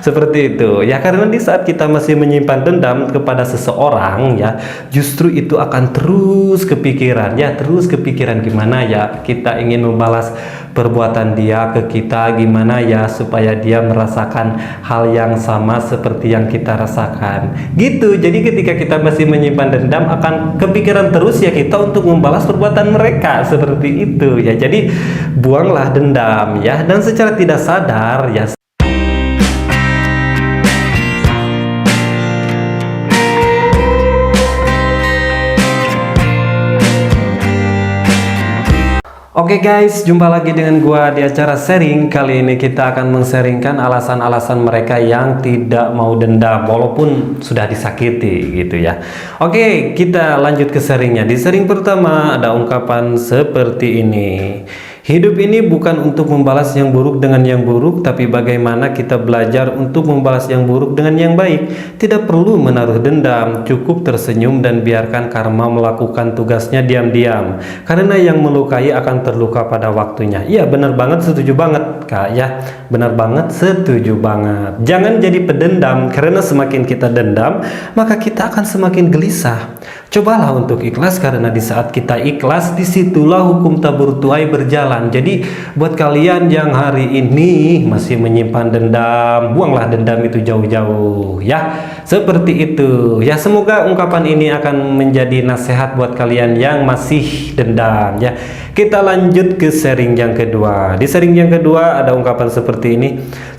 Seperti itu ya, karena di saat kita masih menyimpan dendam kepada seseorang ya, justru itu akan terus kepikiran ya, terus kepikiran gimana ya kita ingin membalas perbuatan dia ke kita, gimana ya supaya dia merasakan hal yang sama seperti yang kita rasakan gitu. Jadi ketika kita masih menyimpan dendam, akan kepikiran terus ya kita untuk membalas perbuatan mereka, seperti itu ya. Jadi buanglah dendam ya, dan secara tidak sadar ya. Oke guys, jumpa lagi dengan gua di acara sharing. Kali ini kita akan men-sharingkan alasan-alasan mereka yang tidak mau dendam walaupun sudah disakiti gitu ya. Oke, kita lanjut ke sharingnya. Di sharing pertama ada ungkapan seperti ini. Hidup ini bukan untuk membalas yang buruk dengan yang buruk, tapi bagaimana kita belajar untuk membalas yang buruk dengan yang baik. Tidak perlu menaruh dendam, cukup tersenyum dan biarkan karma melakukan tugasnya diam-diam. Karena yang melukai akan terluka pada waktunya. Iya, benar banget, setuju banget Kak ya. Benar banget, setuju banget. Jangan jadi pedendam, karena semakin kita dendam, maka kita akan semakin gelisah. Cobalah untuk ikhlas, karena di saat kita ikhlas, disitulah hukum tabur tuai berjalan. Jadi buat kalian yang hari ini masih menyimpan dendam, buanglah dendam itu jauh-jauh ya. Seperti itu ya, semoga ungkapan ini akan menjadi nasihat buat kalian yang masih dendam ya. Kita lanjut ke sharing yang kedua. Di sharing yang kedua ada ungkapan seperti ini.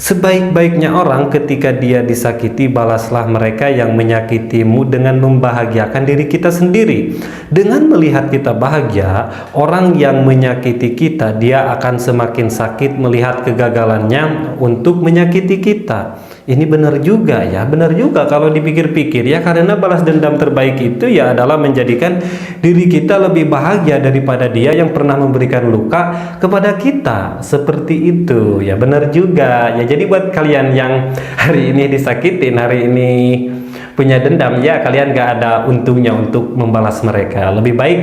Sebaik-baiknya orang ketika dia disakiti, balaslah mereka yang menyakitimu dengan membahagiakan diri kita sendiri. Dengan melihat kita bahagia, orang yang menyakiti kita, dia akan semakin sakit melihat kegagalannya untuk menyakiti kita. Ini benar juga ya, benar juga kalau dipikir-pikir ya, karena balas dendam terbaik itu ya adalah menjadikan diri kita lebih bahagia daripada dia yang pernah memberikan luka kepada kita. Seperti itu ya, benar juga ya. Jadi buat kalian yang hari ini disakitin, hari ini punya dendam ya, kalian gak ada untungnya untuk membalas mereka. Lebih baik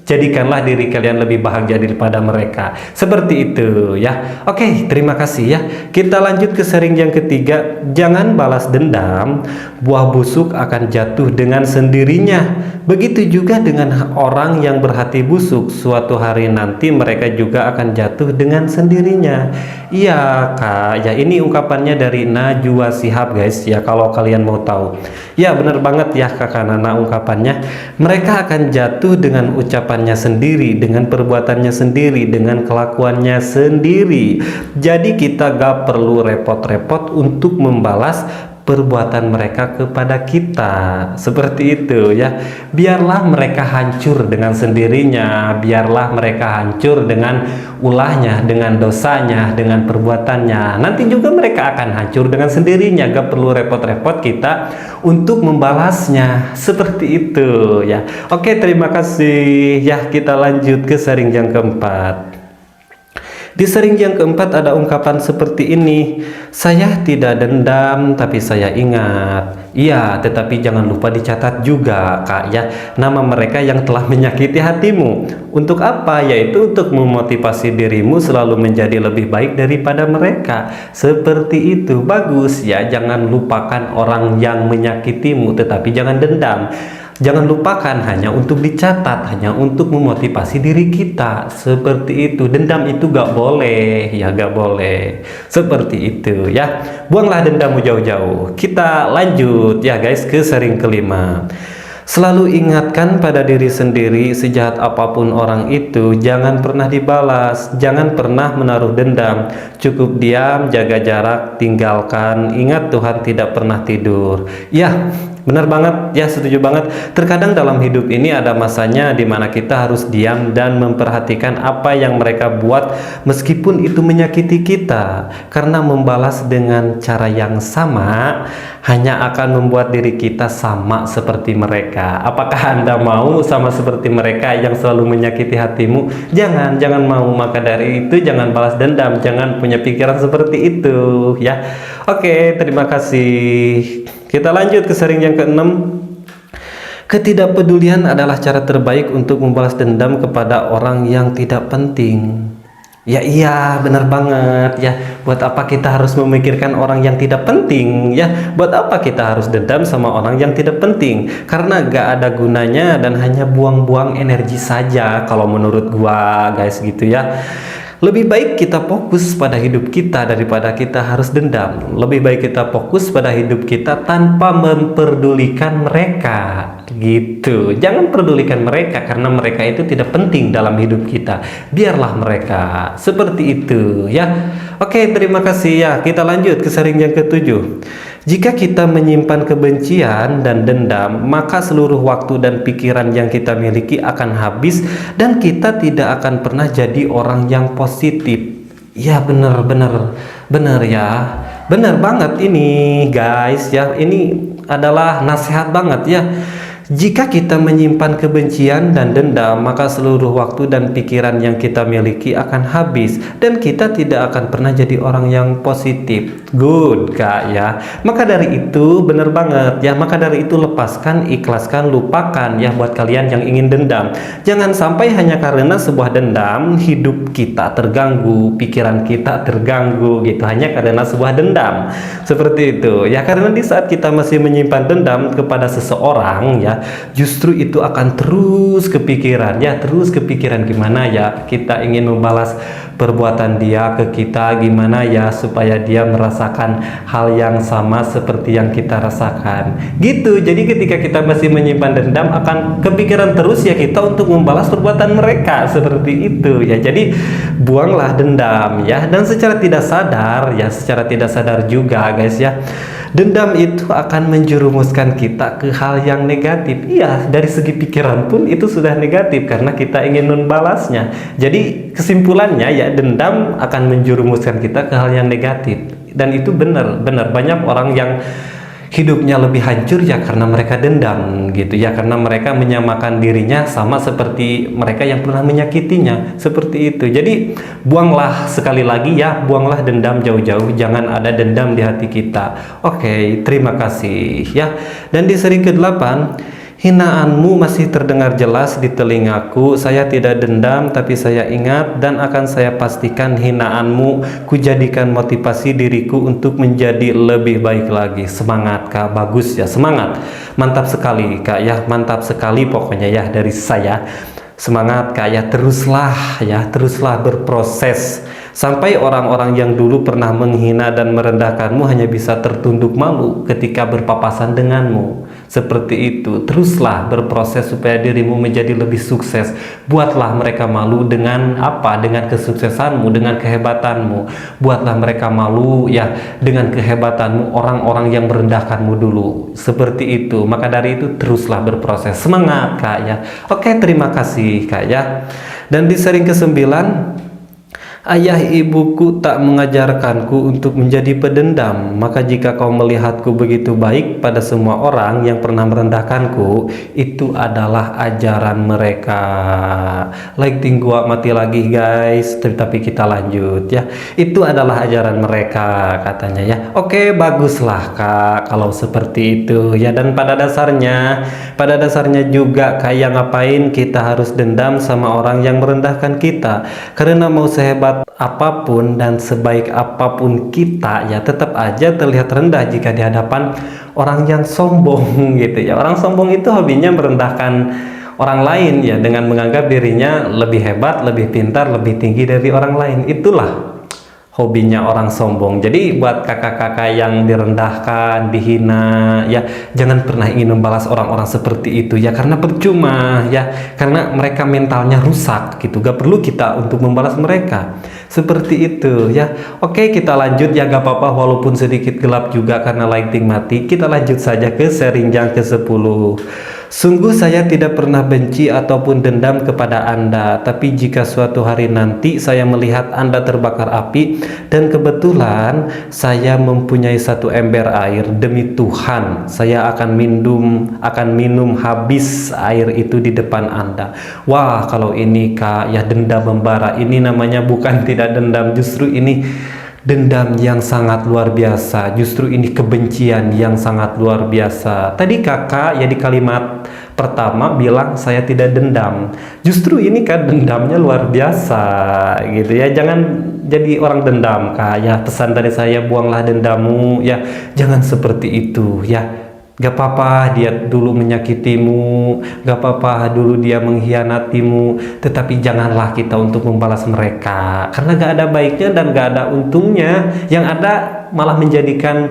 jadikanlah diri kalian lebih bahagia daripada mereka. Seperti itu ya. Oke, terima kasih ya. Kita lanjut ke sharing yang ketiga. Jangan balas dendam, buah busuk akan jatuh dengan sendirinya. Begitu juga dengan orang yang berhati busuk, suatu hari nanti mereka juga akan jatuh dengan sendirinya. Iya Kak, ya ini ungkapannya dari Najwa Shihab guys ya, kalau kalian mau tahu. Ya benar banget ya Kakak Nana ungkapannya. Mereka akan jatuh dengan ucapannya sendiri, dengan perbuatannya sendiri, dengan kelakuannya sendiri. Jadi kita gak perlu repot-repot untuk membalas perbuatan mereka kepada kita. Seperti itu ya. Biarlah mereka hancur dengan sendirinya, biarlah mereka hancur dengan ulahnya, dengan dosanya, dengan perbuatannya. Nanti juga mereka akan hancur dengan sendirinya. Gak perlu repot-repot kita untuk membalasnya. Seperti itu ya. Oke, terima kasih ya. Kita lanjut ke sharing yang keempat. Di sharing yang keempat ada ungkapan seperti ini. Saya tidak dendam, tapi saya ingat. Iya, tetapi jangan lupa dicatat juga Kak ya, nama mereka yang telah menyakiti hatimu. Untuk apa? Yaitu untuk memotivasi dirimu selalu menjadi lebih baik daripada mereka. Seperti itu. Bagus ya, jangan lupakan orang yang menyakitimu, tetapi jangan dendam. Jangan lupakan hanya untuk dicatat, hanya untuk memotivasi diri kita. Seperti itu. Dendam itu gak boleh ya, gak boleh. Seperti itu ya. Buanglah dendammu jauh-jauh. Kita lanjut ya guys ke sharing kelima. Selalu ingatkan pada diri sendiri, sejahat apapun orang itu, jangan pernah dibalas, jangan pernah menaruh dendam. Cukup diam, jaga jarak, tinggalkan. Ingat Tuhan tidak pernah tidur. Ya, benar banget ya, setuju banget. Terkadang dalam hidup ini ada masanya dimana kita harus diam dan memperhatikan apa yang mereka buat, meskipun itu menyakiti kita. Karena membalas dengan cara yang sama hanya akan membuat diri kita sama seperti mereka. Apakah Anda mau sama seperti mereka yang selalu menyakiti hatimu? Jangan mau. Maka dari itu jangan balas dendam, jangan punya pikiran seperti itu ya. Oke, terima kasih. Kita lanjut ke sharing yang keenam. Ketidakpedulian adalah cara terbaik untuk membalas dendam kepada orang yang tidak penting. Ya iya, benar banget ya. Buat apa kita harus memikirkan orang yang tidak penting ya? Buat apa kita harus dendam sama orang yang tidak penting? Karena gak ada gunanya dan hanya buang-buang energi saja kalau menurut gua, guys, gitu ya. Lebih baik kita fokus pada hidup kita daripada kita harus dendam. Lebih baik kita fokus pada hidup kita tanpa memperdulikan mereka. Gitu. Jangan pedulikan mereka karena mereka itu tidak penting dalam hidup kita. Biarlah mereka. Seperti itu ya. Oke, terima kasih ya. Kita lanjut ke sharing yang ketujuh. Jika kita menyimpan kebencian dan dendam, maka seluruh waktu dan pikiran yang kita miliki akan habis dan kita tidak akan pernah jadi orang yang positif. Ya benar ya. Benar banget ini guys ya. Ini adalah nasihat banget ya. Jika kita menyimpan kebencian dan dendam, maka seluruh waktu dan pikiran yang kita miliki akan habis dan kita tidak akan pernah jadi orang yang positif. Good kak ya. Maka dari itu benar banget ya. Maka dari itu lepaskan, ikhlaskan, lupakan ya buat kalian yang ingin dendam. Jangan sampai hanya karena sebuah dendam hidup kita terganggu, pikiran kita terganggu gitu hanya karena sebuah dendam. Seperti itu ya. Karena di saat kita masih menyimpan dendam kepada seseorang ya, justru itu akan terus kepikiran ya, terus kepikiran gimana ya kita ingin membalas perbuatan dia ke kita, gimana ya supaya dia merasakan hal yang sama seperti yang kita rasakan gitu. Jadi ketika kita masih menyimpan dendam akan kepikiran terus ya kita untuk membalas perbuatan mereka seperti itu ya. Jadi buanglah dendam ya. Dan secara tidak sadar ya, secara tidak sadar juga guys ya, dendam itu akan menjerumuskan kita ke hal yang negatif. Iya, dari segi pikiran pun itu sudah negatif karena kita ingin membalasnya. Jadi kesimpulannya ya, dendam akan menjerumuskan kita ke hal yang negatif. Dan itu benar banyak orang yang hidupnya lebih hancur ya karena mereka dendam gitu ya, karena mereka menyamakan dirinya sama seperti mereka yang pernah menyakitinya, seperti itu. Jadi buanglah, sekali lagi ya, buanglah dendam jauh-jauh, jangan ada dendam di hati kita. Oke, terima kasih ya. Dan di seri ke-8, hinaanmu masih terdengar jelas di telingaku. Saya tidak dendam, tapi saya ingat dan akan saya pastikan hinaanmu kujadikan motivasi diriku untuk menjadi lebih baik lagi. Semangat kak, bagus ya, semangat, mantap sekali kak ya, mantap sekali pokoknya ya dari saya. Semangat kak ya, teruslah berproses sampai orang-orang yang dulu pernah menghina dan merendahkanmu hanya bisa tertunduk malu ketika berpapasan denganmu. Seperti itu, teruslah berproses supaya dirimu menjadi lebih sukses. Buatlah mereka malu dengan apa? Dengan kesuksesanmu, dengan kehebatanmu. Buatlah mereka malu ya dengan kehebatanmu, orang-orang yang merendahkanmu dulu. Seperti itu. Maka dari itu teruslah berproses. Semangat kak ya. Oke, terima kasih kak ya. Dan di seri ke-9, ayah ibuku tak mengajarkanku untuk menjadi pendendam. Maka jika kau melihatku begitu baik pada semua orang yang pernah merendahkanku, itu adalah ajaran mereka. Lighting gua mati lagi guys, tapi kita lanjut ya. Itu adalah ajaran mereka katanya ya. Oke, baguslah kak kalau seperti itu ya. Dan pada dasarnya juga kayak ngapain kita harus dendam sama orang yang merendahkan kita? Karena mau sehebat apapun dan sebaik apapun kita ya, tetap aja terlihat rendah jika di hadapan orang yang sombong gitu ya. Orang sombong itu hobinya merendahkan orang lain ya, dengan menganggap dirinya lebih hebat, lebih pintar, lebih tinggi dari orang lain. Itulah hobinya orang sombong. Jadi buat kakak-kakak yang direndahkan, dihina ya, jangan pernah ingin membalas orang-orang seperti itu ya, karena percuma ya, karena mereka mentalnya rusak gitu. Gak perlu kita untuk membalas mereka seperti itu ya. Oke, kita lanjut ya, gak apa-apa walaupun sedikit gelap juga karena lighting mati. Kita lanjut saja ke sharing yang ke-10. Sungguh saya tidak pernah benci ataupun dendam kepada Anda, tapi jika suatu hari nanti saya melihat Anda terbakar api dan kebetulan saya mempunyai satu ember air, demi Tuhan saya akan minum habis air itu di depan Anda. Wah, kalau ini kak ya, dendam membara. Ini namanya bukan tidak dendam, justru ini dendam yang sangat luar biasa. Justru ini kebencian yang sangat luar biasa. Tadi kakak ya di kalimat pertama bilang saya tidak dendam. Justru ini kan dendamnya luar biasa gitu ya. Jangan jadi orang dendam kak ya. Pesan dari saya, buanglah dendammu ya. Jangan seperti itu ya. Gak apa-apa dia dulu menyakitimu, gak apa-apa dulu dia mengkhianatimu, tetapi janganlah kita untuk membalas mereka, karena gak ada baiknya dan gak ada untungnya. Yang ada malah menjadikan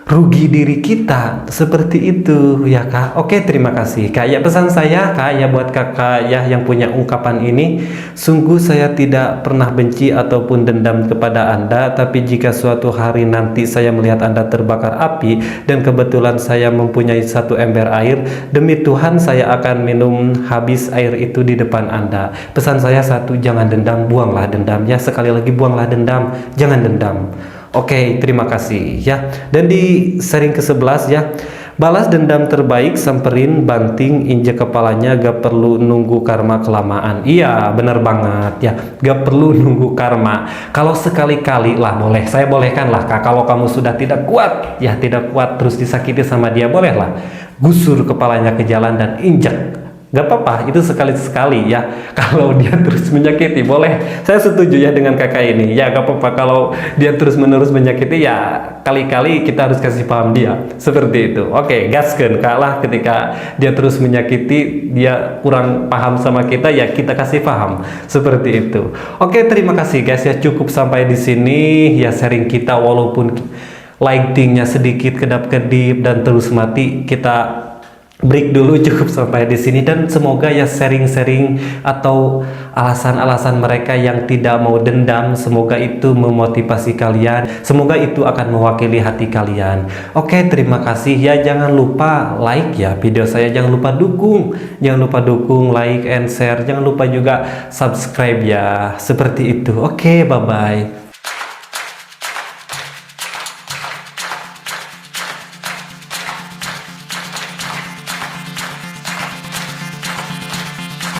rugi diri kita, seperti itu ya kak. Oke, terima kasih kak ya. Pesan saya kak ya buat kakak ya yang punya ungkapan ini, sungguh saya tidak pernah benci ataupun dendam kepada anda, tapi jika suatu hari nanti saya melihat anda terbakar api dan kebetulan saya mempunyai satu ember air, demi Tuhan saya akan minum habis air itu di depan anda. Pesan saya satu, jangan dendam, buanglah dendam ya. Sekali lagi, buanglah dendam, jangan dendam. Oke, terima kasih ya. Dan di sharing ke-11 ya, balas dendam terbaik, samperin, banting, injek kepalanya, gak perlu nunggu karma kelamaan. Iya, bener banget ya, gak perlu nunggu karma. Kalau sekali-kali lah boleh, saya bolehkan lah kak. Kalau kamu sudah tidak kuat ya, tidak kuat terus disakiti sama dia, bolehlah gusur kepalanya ke jalan dan injek. Gak apa-apa, itu sekali-sekali ya. Kalau dia terus menyakiti, boleh. Saya setuju ya dengan kakak ini. Ya gak apa-apa kalau dia terus-menerus menyakiti, ya kali-kali kita harus kasih paham dia. Seperti itu. Oke, gaskan kak lah, ketika dia terus menyakiti, dia kurang paham sama kita, ya kita kasih paham. Seperti itu. Oke, terima kasih guys ya. Cukup sampai di sini ya sharing kita, walaupun lightingnya sedikit kedap-kedip dan terus mati, kita break dulu, cukup sampai di sini. Dan semoga ya sharing-sharing atau alasan-alasan mereka yang tidak mau dendam, semoga itu memotivasi kalian, semoga itu akan mewakili hati kalian. Oke, terima kasih ya. Jangan lupa like ya video saya, jangan lupa dukung, like and share, jangan lupa juga subscribe ya. Seperti itu. Oke, bye bye.